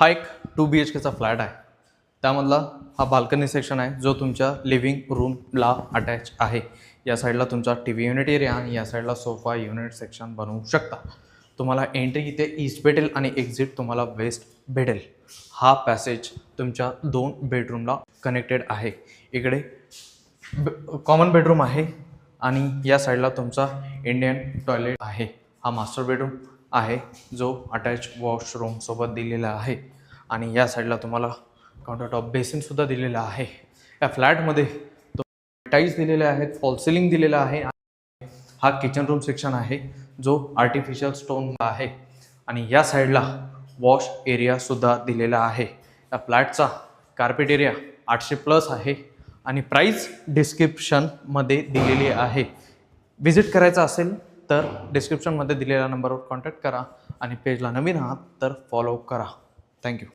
हा एक 2 BHKचा फ्लॅट आहे. त्यामधला हा बाल्कनी सेक्शन आहे जो तुमच्या लिव्हिंग रूमला अटॅच आहे. या साईडला तुमचा TV युनिट एरिया आणि या साईडला सोफा युनिट सेक्शन बनवू शकता. तुम्हाला एंट्री इथे ईस्ट भेटेल आणि एक्झिट तुम्हाला वेस्ट भेटेल. हा पॅसेज तुमच्या 2 बेडरूमला कनेक्टेड आहे. इकडे कॉमन बेडरूम आहे आणि या साईडला तुमचा इंडियन टॉयलेट आहे. हा मास्टर बेडरूम आहे जो अटॅच वॉशरूम सोबत दिलेला आहे आणि या साईडला तुम्हाला काउंटर टॉप बेसिनसुद्धा दिलेला आहे. या फ्लॅटमध्ये टाईल्स दिलेले आहेत, फॉल सिलिंग दिलेला आहे. हा किचन रूम सेक्शन आहे जो आर्टिफिशियल स्टोन आहे आणि या साईडला वॉश एरियासुद्धा दिलेला आहे. या फ्लॅटचा कार्पेट एरिया 800+ आहे आणि प्राईस डिस्क्रिप्शनमध्ये दिलेली आहे. विजिट करायचं असेल तर डिस्क्रिप्शनमध्ये दिलेल्या नंबरवर कॉन्टॅक्ट करा आणि पेजला नवीन आहात तर फॉलो करा. थँक्यू.